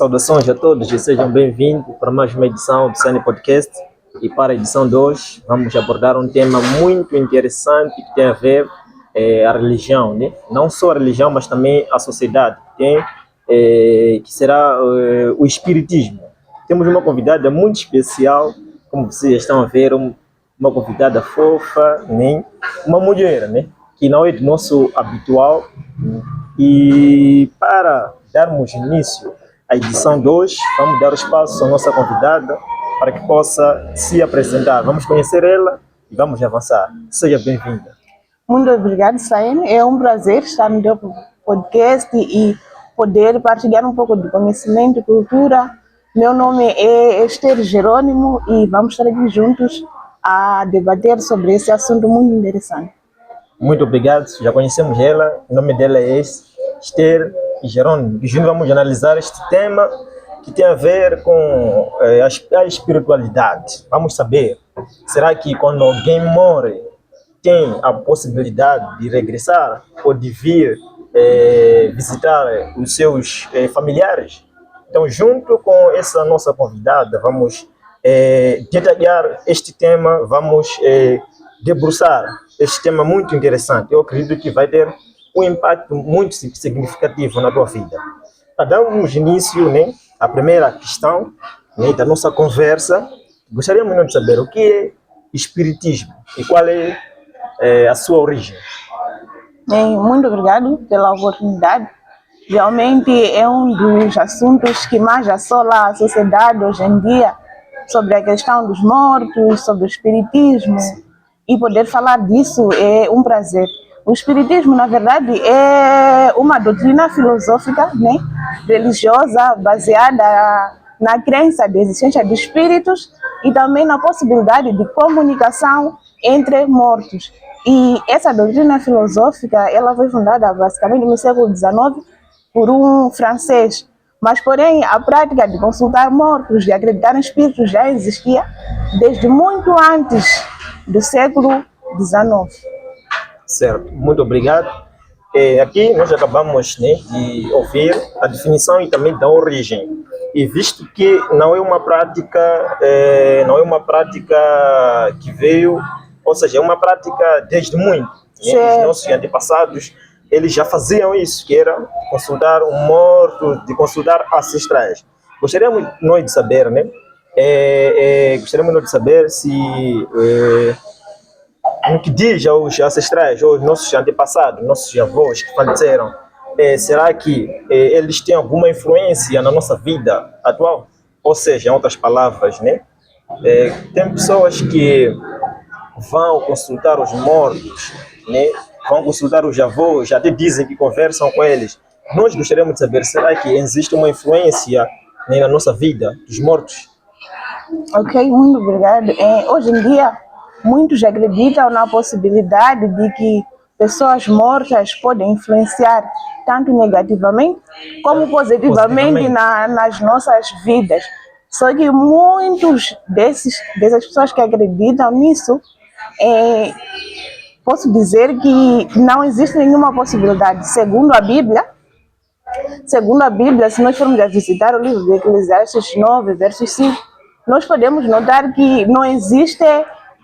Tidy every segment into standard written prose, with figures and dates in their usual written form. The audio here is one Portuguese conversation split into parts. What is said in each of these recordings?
Saudações a todos e sejam bem-vindos para mais uma edição do Sani Podcast. E para a edição de hoje vamos abordar um tema muito interessante que tem a ver a religião, né? Não só a religião, mas também a sociedade, que será o espiritismo. Temos uma convidada muito especial, como vocês estão a ver, uma convidada fofa, né? Uma mulher, né? Que não é do nosso habitual. E para darmos início à edição 2, vamos dar espaço à nossa convidada para que possa se apresentar. Vamos conhecer ela e vamos avançar. Seja bem-vinda. Muito obrigada, Saene. É um prazer estar no teu podcast e poder partilhar um pouco de conhecimento e cultura. Meu nome é Esther Jerônimo e vamos estar aqui juntos a debater sobre esse assunto muito interessante. Muito obrigado, já conhecemos ela, o nome dela é Esther Jerônimo. E juntos vamos analisar este tema que tem a ver com a espiritualidade. Vamos saber, será que quando alguém morre, tem a possibilidade de regressar ou de vir visitar os seus familiares? Então, junto com essa nossa convidada, vamos detalhar este tema, vamos debruçar este tema muito interessante. Eu acredito que vai ter um impacto muito significativo na tua vida. Para darmos início, né, à primeira questão, né, da nossa conversa, gostaríamos de saber o que é espiritismo e qual é a sua origem. Muito obrigado pela oportunidade. Realmente é um dos assuntos que mais assola a sociedade hoje em dia, sobre a questão dos mortos, sobre o espiritismo. E poder falar disso é um prazer. O espiritismo, na verdade, é uma doutrina filosófica, né, religiosa, baseada na crença da existência de espíritos e também na possibilidade de comunicação entre mortos. E essa doutrina filosófica, ela foi fundada basicamente no século XIX por um francês. Mas, porém, a prática de consultar mortos, de acreditar em espíritos, já existia desde muito antes do século XIX. Certo, muito obrigado. Aqui nós acabamos, né, de ouvir a definição e também da origem. E visto que não é uma prática que veio, ou seja, é uma prática desde muito. Né? Os nossos antepassados, eles já faziam isso, que era consultar um morto, de consultar ancestrais. Gostaríamos nós de saber, né? Gostaríamos nós de saber se no que diz aos ancestrais, aos nossos antepassados, nossos avós que faleceram, será que eles têm alguma influência na nossa vida atual? Ou seja, em outras palavras, né? Tem pessoas que vão consultar os mortos, né? Vão consultar os avós, até dizem que conversam com eles. Nós gostaríamos de saber, será que existe uma influência, né, na nossa vida dos mortos? Ok, muito obrigado. Hoje em dia, muitos acreditam na possibilidade de que pessoas mortas podem influenciar tanto negativamente como positivamente nas nossas vidas. Só que muitos dessas pessoas que acreditam nisso, posso dizer que não existe nenhuma possibilidade. Segundo a Bíblia, se nós formos a visitar o livro de Eclesiastes 9, verso 5, nós podemos notar que não existe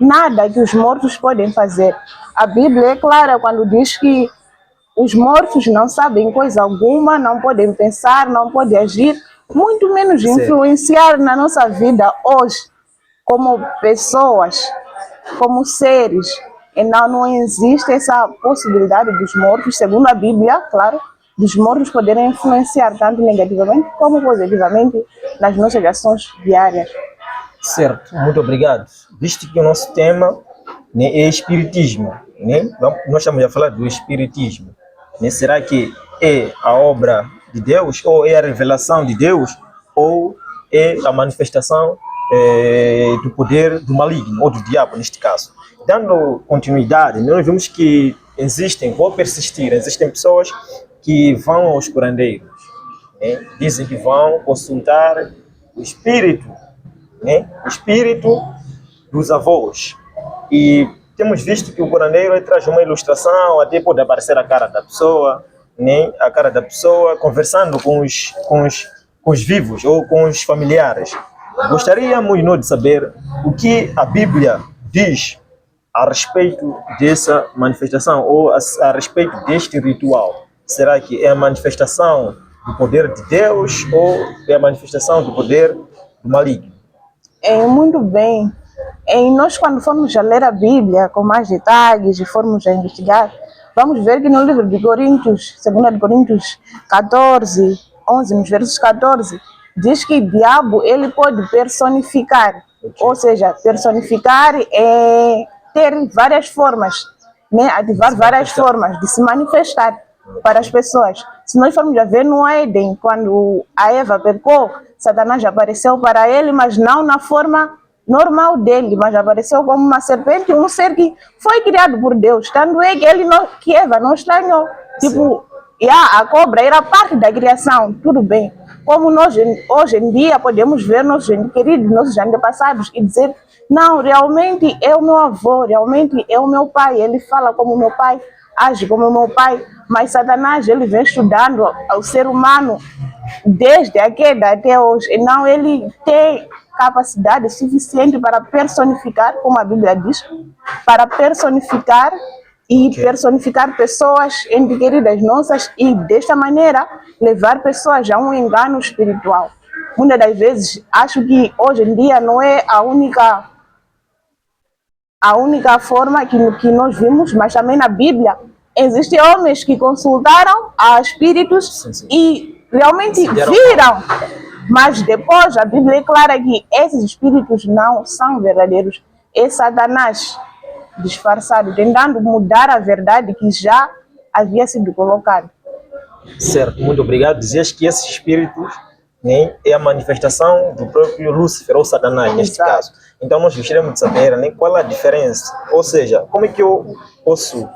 nada que os mortos podem fazer. A Bíblia é clara quando diz que os mortos não sabem coisa alguma, não podem pensar, não podem agir, muito menos influenciar na nossa vida hoje, como pessoas, como seres. Então não existe essa possibilidade dos mortos, segundo a Bíblia, claro, dos mortos poderem influenciar tanto negativamente como positivamente nas nossas ações diárias. Certo, muito obrigado. Visto que o nosso tema, né, é espiritismo, né? Nós estamos a falar do espiritismo, né? Será que é a obra de Deus, ou é a revelação de Deus, ou é a manifestação do poder do maligno, ou do diabo neste caso? Dando continuidade, nós vemos que existem pessoas que vão aos curandeiros, né? Dizem que vão consultar o espírito, né? O espírito dos avós. E temos visto que o curandeiro traz uma ilustração, até pode aparecer a cara da pessoa, né? A cara da pessoa conversando com os com os vivos ou com os familiares. Gostaríamos nós de saber o que a Bíblia diz a respeito dessa manifestação ou a respeito deste ritual. Será que é a manifestação do poder de Deus ou é a manifestação do poder do maligno? Muito bem. Nós, quando formos a ler a Bíblia com mais detalhes e formos a investigar, vamos ver que no livro de Coríntios, 2 de Coríntios 14, 11, nos versos 14, diz que o diabo ele pode personificar. Ou seja, personificar é ter várias formas, né? Ativar várias formas de se manifestar para as pessoas. Se nós formos a ver no Éden, quando a Eva pecou, Satanás apareceu para ele, mas não na forma normal dele, mas apareceu como uma serpente, um ser que foi criado por Deus. Tanto é que que Eva não estranhou. Tipo, a cobra era parte da criação, tudo bem. Como nós hoje em dia podemos ver nossos queridos, nossos antepassados e dizer, não, realmente é o meu avô, realmente é o meu pai, ele fala como o meu pai, age como o meu pai, mas Satanás ele vem estudando o ser humano desde a queda até hoje, e não ele tem capacidade suficiente para personificar, como a Bíblia diz, para personificar e personificar pessoas entre queridas nossas e desta maneira levar pessoas a um engano espiritual. Muitas das vezes acho que hoje em dia não é a única forma que nós vimos, mas também na Bíblia existem homens que consultaram a espíritos e realmente viram, mas depois a Bíblia é clara que esses espíritos não são verdadeiros, é Satanás disfarçado, tentando mudar a verdade que já havia sido colocada. Certo, muito obrigado. Dizias que esses espíritos, né, é a manifestação do próprio Lúcifer ou Satanás, neste caso. Então nós gostaríamos de saber, né, qual a diferença, ou seja, como é que eu posso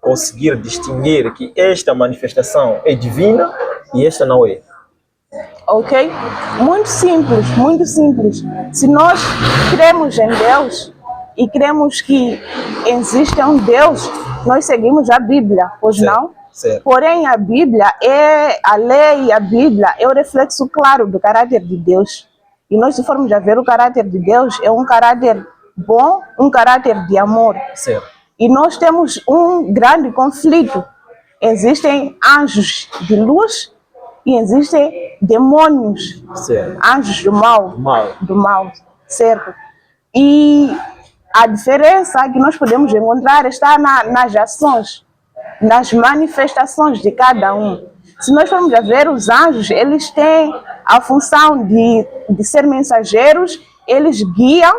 conseguir distinguir que esta manifestação é divina e esta não é? Ok? Muito simples, muito simples. Se nós cremos em Deus e cremos que existe um Deus, nós seguimos a Bíblia, pois certo, não? Certo. Porém, a Bíblia a lei e a Bíblia é o reflexo claro do caráter de Deus. E nós, se formos a ver o caráter de Deus, é um caráter bom, um caráter de amor. Certo. E nós temos um grande conflito. Existem anjos de luz e existem demônios, certo, anjos do mal, certo? E a diferença que nós podemos encontrar está nas ações, nas manifestações de cada um. Se nós formos a ver os anjos, eles têm a função de ser mensageiros, eles guiam,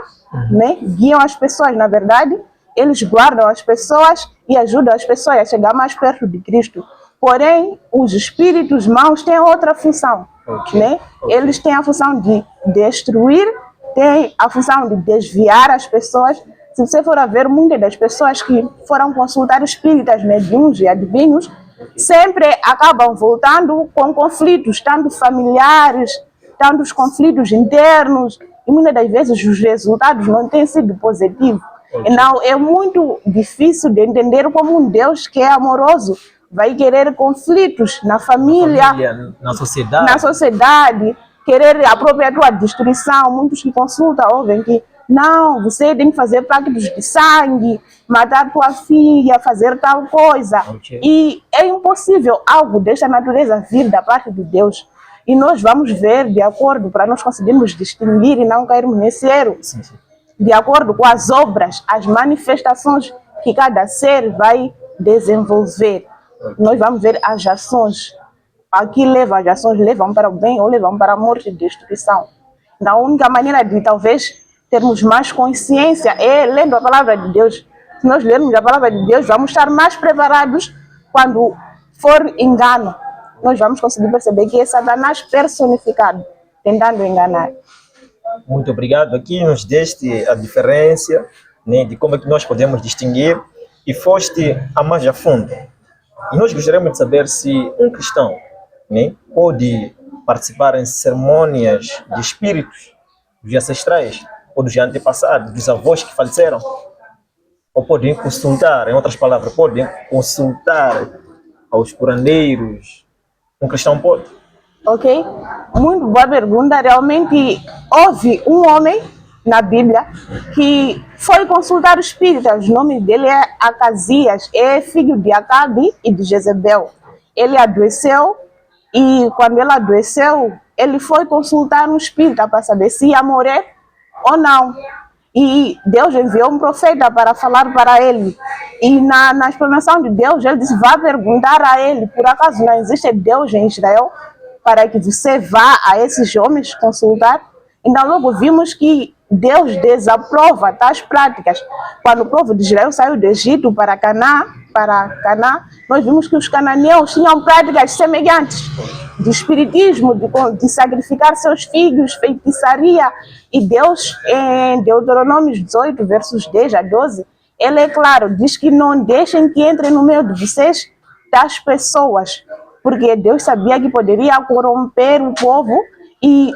né? Guiam as pessoas, na verdade, eles guardam as pessoas e ajudam as pessoas a chegar mais perto de Cristo. Porém, os espíritos maus têm outra função, né? Eles têm a função de destruir, têm a função de desviar as pessoas. Se você for a ver, muitas das pessoas que foram consultar espíritas, mediúns e adivinhos, sempre acabam voltando com conflitos, tanto familiares, tanto os conflitos internos, e muitas das vezes os resultados não têm sido positivos. Então, é muito difícil de entender como um Deus que é amoroso vai querer conflitos na família, na sociedade, querer a própria tua destruição. Muitos que consultam ouvem que não, você tem que fazer pactos de sangue, matar tua filha, fazer tal coisa. E é impossível algo desta natureza vir da parte de Deus. E nós vamos ver, de acordo, para nós conseguirmos distinguir e não cairmos nesse erro, de acordo com as obras, as manifestações que cada ser vai desenvolver. Nós vamos ver as ações. Aqui as ações levam para o bem ou levam para a morte e destruição. A única maneira de talvez termos mais consciência é lendo a palavra de Deus. Se nós lermos a palavra de Deus, vamos estar mais preparados quando for engano. Nós vamos conseguir perceber que é Satanás personificado, tentando enganar. Muito obrigado. Aqui nos deste a diferença, né, de como é que nós podemos distinguir e foste a mais a fundo. E nós gostaríamos de saber se um cristão, né, pode participar em cerimônias de espíritos dos ancestrais ou dos antepassados, dos avós que faleceram, ou podem consultar, em outras palavras, podem consultar aos curandeiros. Um cristão pode? Ok? Muito boa pergunta. Realmente houve um homem na Bíblia que foi consultar os espíritas. O nome dele é Acasias, é filho de Acabe e de Jezebel. Ele adoeceu e quando ele adoeceu, ele foi consultar um espírita para saber se ia morrer ou não. E Deus enviou um profeta para falar para ele. E na explanação de Deus, ele disse, vá perguntar a ele, por acaso não existe Deus em Israel? Para que você vá a esses homens consultar. Então logo vimos que Deus desaprova tais práticas. Quando o povo de Israel saiu do Egito para Canaã, nós vimos que os cananeus tinham práticas semelhantes de espiritismo, de sacrificar seus filhos, feitiçaria. E Deus, em Deuteronômio 18, versos 10 a 12, ele é claro, diz que não deixem que entrem no meio de vocês das pessoas, porque Deus sabia que poderia corromper o povo e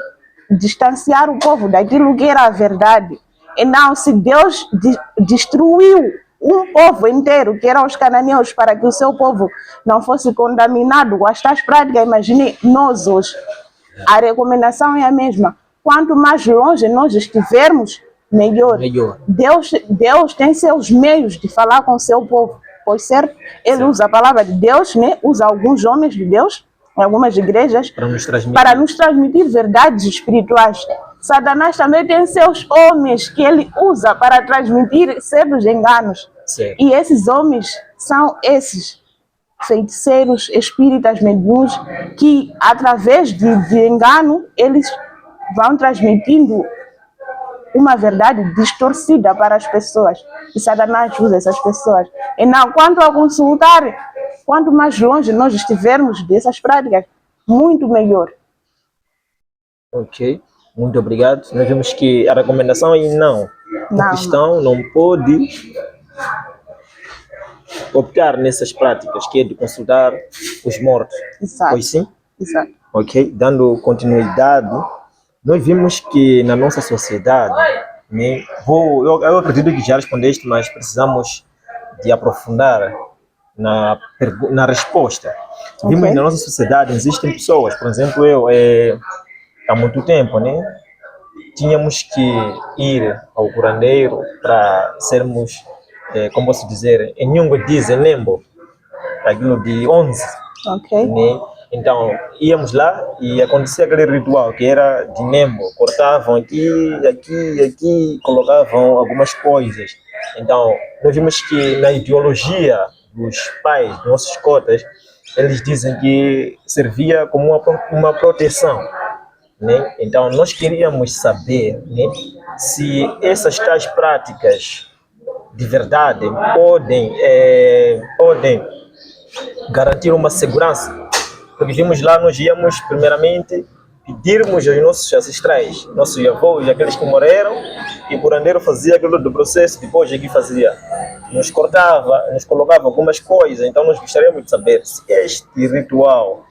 distanciar o povo daquilo que era a verdade. E não, se Deus destruiu um povo inteiro, que eram os cananeus, para que o seu povo não fosse contaminado com estas práticas, imagine nós hoje. A recomendação é a mesma. Quanto mais longe nós estivermos, melhor. Deus tem seus meios de falar com o seu povo. Pois certo? Ele usa a palavra de Deus, né? Usa alguns homens de Deus, algumas igrejas, para nos transmitir verdades espirituais. Satanás também tem seus homens que ele usa para transmitir certos enganos. Certo. E esses homens são esses feiticeiros, espíritas, mediuns, que através de engano, eles vão transmitindo uma verdade distorcida para as pessoas. E Satanás usa essas pessoas. E não, quanto a consultar, quanto mais longe nós estivermos dessas práticas, muito melhor. Ok, muito obrigado. Nós vimos que a recomendação é não. O cristão não pode optar nessas práticas, que é de consultar os mortos. Exato. Pois sim? Exato. Ok, dando continuidade, nós vimos que na nossa sociedade, né, eu acredito que já respondeste, mas precisamos de aprofundar na resposta. Okay. Vimos que na nossa sociedade existem pessoas, por exemplo, há muito tempo, né, tínhamos que ir ao curandeiro para sermos, como posso dizer, em Nhungo dizem, lembo, aquilo de 11. Ok. Né? Então, íamos lá e acontecia aquele ritual que era de Nembo. Cortavam aqui, colocavam algumas coisas. Então, nós vimos que na ideologia dos pais, dos nossos cotas, eles dizem que servia como uma proteção. Né? Então, nós queríamos saber, né, se essas tais práticas de verdade podem garantir uma segurança. Porque vimos lá, nós íamos primeiramente pedirmos aos nossos ancestrais, nossos avós, aqueles que morreram, e o curandeiro fazia aquilo do processo, depois aqui fazia, nos cortava, nos colocava algumas coisas. Então nós gostaríamos de saber se este ritual,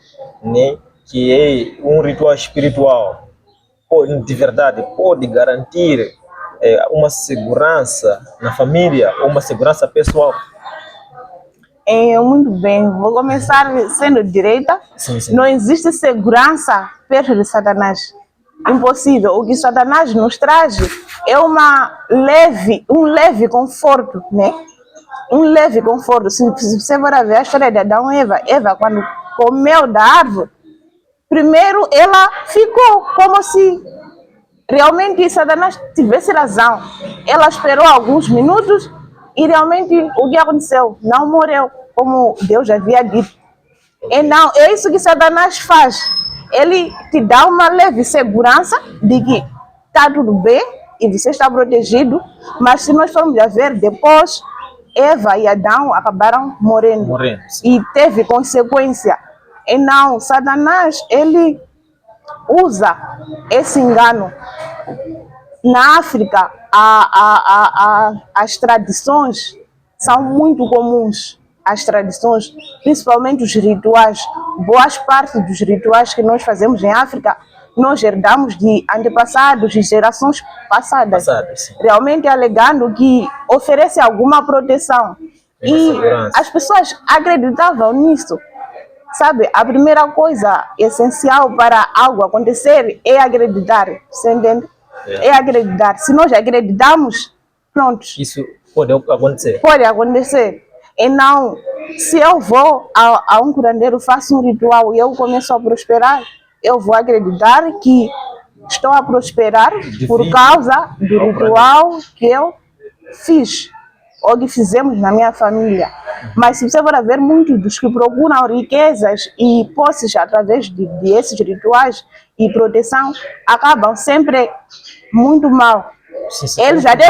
né, que é um ritual espiritual, de verdade pode garantir uma segurança na família, ou uma segurança pessoal. Muito bem, vou começar sendo direita. Sim, sim. Não existe segurança perto de Satanás. Impossível. O que Satanás nos traz é um leve conforto, né? Um leve conforto. Se você for ver a história de Adão e Eva, quando comeu da árvore, primeiro ela ficou como se realmente Satanás tivesse razão. Ela esperou alguns minutos e realmente o que aconteceu? Não morreu, como Deus havia dito. E não, é isso que Satanás faz. Ele te dá uma leve segurança de que está tudo bem e você está protegido, mas se nós formos a ver depois, Eva e Adão acabaram morrendo. E teve consequência. E não, Satanás, ele usa esse engano. Na África, as tradições são muito comuns. As tradições, principalmente os rituais. Boas partes dos rituais que nós fazemos em África, nós herdamos de antepassados, de gerações passadas. Realmente alegando que oferece alguma proteção. E as pessoas acreditavam nisso. sabe, a primeira coisa essencial para algo acontecer é acreditar, você entende? É acreditar. Se nós acreditamos, pronto. Isso pode acontecer. Pode acontecer. E não, se eu vou a um curandeiro, faço um ritual e eu começo a prosperar, eu vou acreditar que estou a prosperar por causa do ritual que eu fiz ou que fizemos na minha família. Mas se você for ver, muitos dos que procuram riquezas e posses através de esses rituais e proteção acabam sempre muito mal. Eles até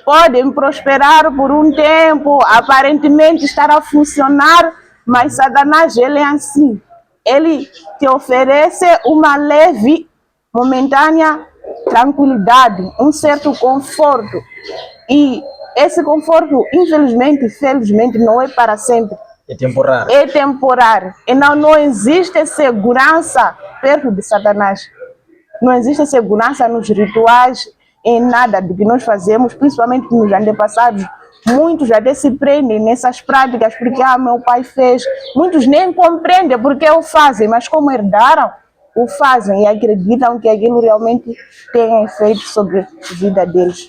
podem prosperar por um tempo, aparentemente estar a funcionar, mas Satanás, ele é assim. Ele te oferece uma leve, momentânea tranquilidade, um certo conforto. E esse conforto, infelizmente, felizmente, não é para sempre. É temporário. É temporário. E não existe segurança perto de Satanás. Não existe segurança nos rituais, em nada do que nós fazemos, principalmente nos antepassados. Muitos até se prendem nessas práticas porque meu pai fez. Muitos nem compreendem porque o fazem, mas como herdaram, o fazem e acreditam que aquilo realmente tem efeito sobre a vida deles.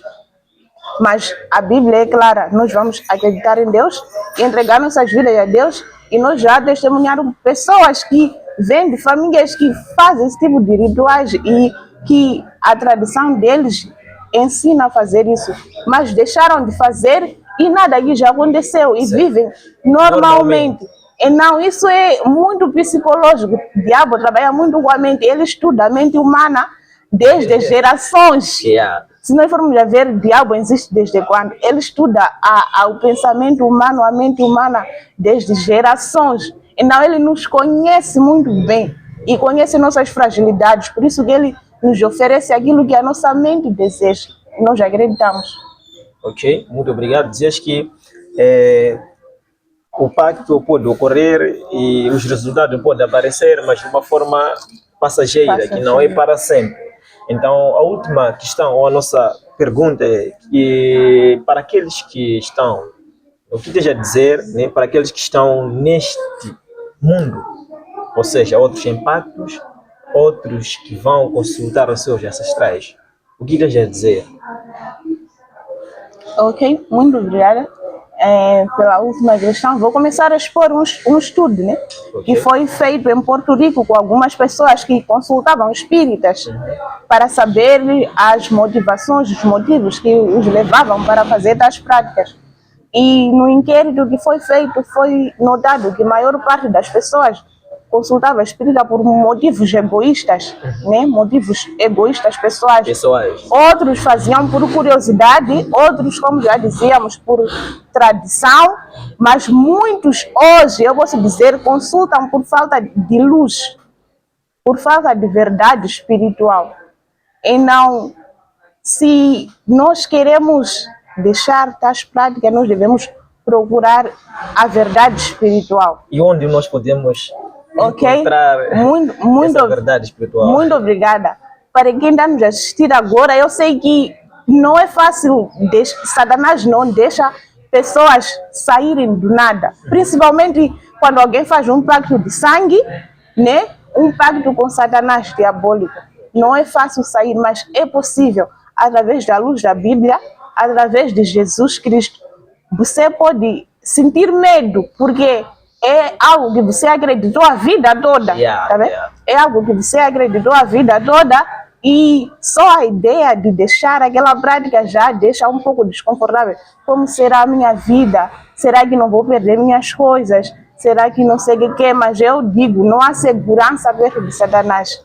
Mas a Bíblia é clara, nós vamos acreditar em Deus, entregar nossas vidas a Deus, e nós já testemunharam pessoas que vêm de famílias que fazem esse tipo de rituais e que a tradição deles ensina a fazer isso, mas deixaram de fazer e nada aqui já aconteceu e vivem normalmente. E não, isso é muito psicológico. O diabo trabalha muito com a mente, ele estuda a mente humana desde gerações. Se nós formos a ver, o diabo existe desde quando? Ele estuda o pensamento humano, a mente humana, desde gerações. Então, ele nos conhece muito bem e conhece nossas fragilidades. Por isso que ele nos oferece aquilo que a nossa mente deseja. E nós acreditamos. Ok, muito obrigado. Dizias que o pacto pode ocorrer e os resultados podem aparecer, mas de uma forma passageira, que não é para sempre. Então, a última questão, ou a nossa pergunta é que para aqueles que estão, o que deseja dizer, né, para aqueles que estão neste mundo, ou seja, outros impactos, outros que vão consultar os seus ancestrais, o que deseja dizer? Ok, muito obrigada pela última questão. Vou começar a expor um estudo, né, que foi feito em Porto Rico com algumas pessoas que consultavam espíritas para saber as motivações, os motivos que os levavam para fazer tais práticas. E no inquérito que foi feito, foi notado que a maior parte das pessoas consultava a espírita por motivos egoístas, né? Motivos egoístas pessoais. Outros faziam por curiosidade, outros, como já dizíamos, por tradição, mas muitos hoje, eu posso dizer, consultam por falta de luz, por falta de verdade espiritual. E não, se nós queremos deixar tais práticas, nós devemos procurar a verdade espiritual. E onde nós podemos encontrar essa verdade espiritual? Muito obrigada. Para quem está nos assistir agora, eu sei que não é fácil, Satanás não deixa pessoas saírem do nada. Principalmente quando alguém faz um pacto de sangue, né? Um pacto com Satanás diabólico. Não é fácil sair, mas é possível. Através da luz da Bíblia, através de Jesus Cristo. Você pode sentir medo, porque é algo que você acreditou a vida toda. Tá vendo? É algo que você acreditou a vida toda e só a ideia de deixar aquela prática já deixa um pouco desconfortável. Como será a minha vida? Será que não vou perder minhas coisas? Será que não sei o que é? Mas eu digo, não há segurança perto de Satanás.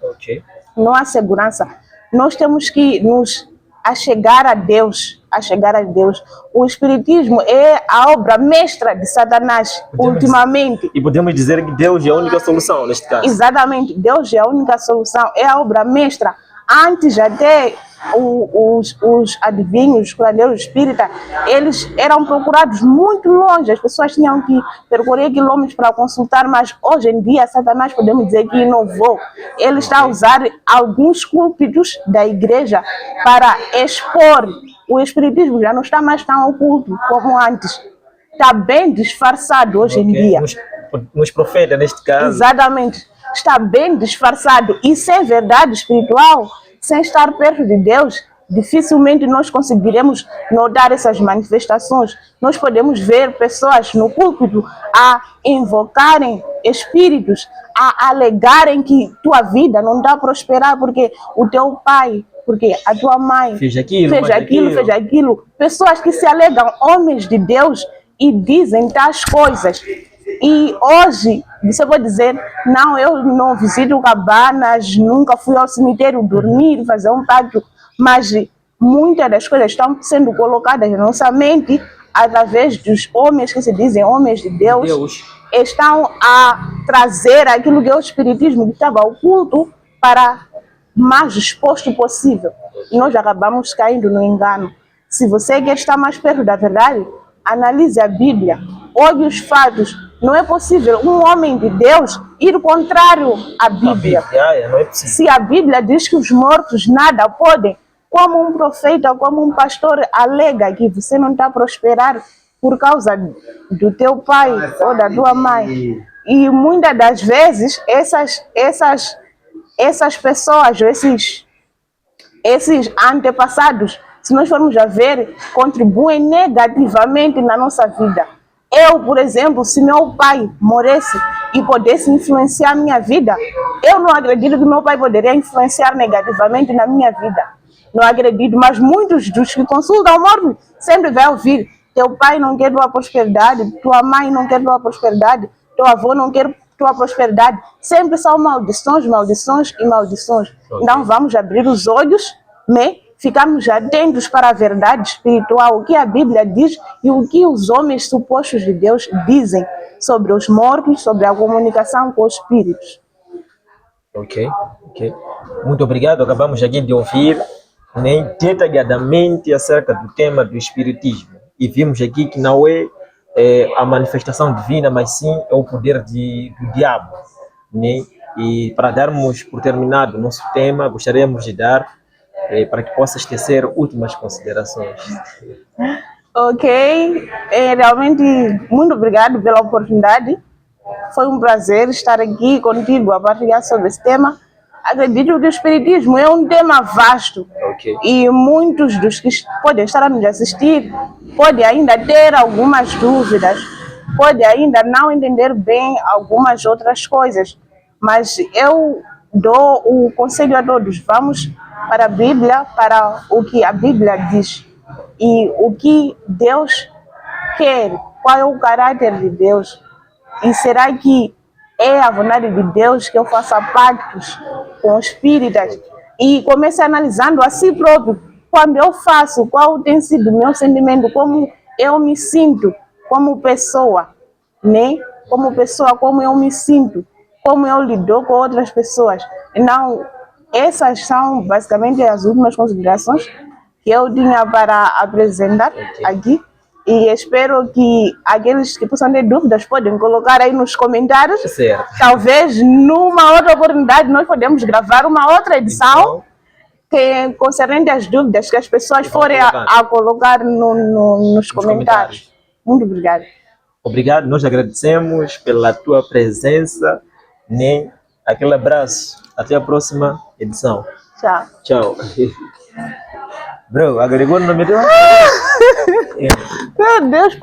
Não há segurança. Nós temos que nos achegar a Deus. Chegar a Deus. O Espiritismo é a obra mestra de Satanás, ultimamente. E podemos dizer que Deus é a única solução neste caso. Exatamente, Deus é a única solução, é a obra mestra. Antes até os adivinhos, os curandeiros espíritas, eles eram procurados muito longe, as pessoas tinham que percorrer quilômetros para consultar, mas hoje em dia Satanás podemos dizer que inovou. Ele está a usar alguns púlpitos da igreja para expor. O espiritismo já não está mais tão oculto como antes. Está bem disfarçado hoje em dia. nos profetas, neste caso. Exatamente. Está bem disfarçado e sem verdade espiritual, sem estar perto de Deus, dificilmente nós conseguiremos notar essas manifestações. Nós podemos ver pessoas no púlpito a invocarem espíritos, a alegarem que tua vida não está a prosperar porque o teu pai, porque a tua mãe Fez aquilo, fez aquilo. Pessoas que se alegam homens de Deus e dizem tais coisas. E hoje, você pode dizer, não, eu não visito cabanas, nunca fui ao cemitério dormir, fazer um pacto, mas muitas das coisas estão sendo colocadas na nossa mente através dos homens que se dizem homens de Deus. Estão a trazer aquilo que é o espiritismo que estava oculto para mais exposto possível. E nós acabamos caindo no engano. Se você quer estar mais perto da verdade, analise a Bíblia, olhe os fatos. Não é possível um homem de Deus ir contrário à Bíblia. Não é possível. Se a Bíblia diz que os mortos nada podem, como um profeta, como um pastor alega que você não está a prosperar por causa do teu pai ou da tua mãe. E muitas das vezes essas pessoas, esses antepassados, se nós formos a ver, contribuem negativamente na nossa vida. Eu, por exemplo, se meu pai morresse e pudesse influenciar a minha vida, eu não acredito que meu pai poderia influenciar negativamente na minha vida. Não acredito, mas muitos dos que consultam o morto sempre vai ouvir: teu pai não quer tua prosperidade, tua mãe não quer tua prosperidade, teu avô não quer tua prosperidade. Sempre são maldições, maldições e maldições. Então vamos abrir os olhos, né? Ficarmos atentos para a verdade espiritual, o que a Bíblia diz e o que os homens supostos de Deus dizem sobre os mortos, sobre a comunicação com os espíritos. Ok. Muito obrigado. Acabamos aqui de ouvir detalhadamente acerca do tema do espiritismo. E vimos aqui que não é a manifestação divina, mas sim é o poder do diabo. Né? E para darmos por terminado o nosso tema, gostaríamos de dar para que possas tecer últimas considerações. Ok, realmente muito obrigado pela oportunidade. Foi um prazer estar aqui contigo a partilhar sobre esse tema. Acredito que o espiritismo é um tema vasto. E muitos dos que podem estar a nos assistir podem ainda ter algumas dúvidas, podem ainda não entender bem algumas outras coisas. Mas eu dou o conselho a todos: vamos para a Bíblia, para o que a Bíblia diz e o que Deus quer, qual é o caráter de Deus. E será que é a vontade de Deus que eu faça pactos com espíritas? E comece analisando a si próprio. Quando eu faço, qual tem sido o meu sentimento, como eu me sinto como pessoa, né? Como pessoa, como eu me sinto, como eu lido com outras pessoas. Então, essas são basicamente as últimas considerações que eu tinha para apresentar aqui. E espero que aqueles que possam ter dúvidas podem colocar aí nos comentários. Certo. Talvez numa outra oportunidade nós podemos gravar uma outra edição concernente às dúvidas que as pessoas forem a colocar nos comentários. Muito obrigada. Obrigado, nós agradecemos pela tua presença. Nem aquele abraço. Até a próxima edição. Tchau. Bro, agregou no nome dele? Meu Deus,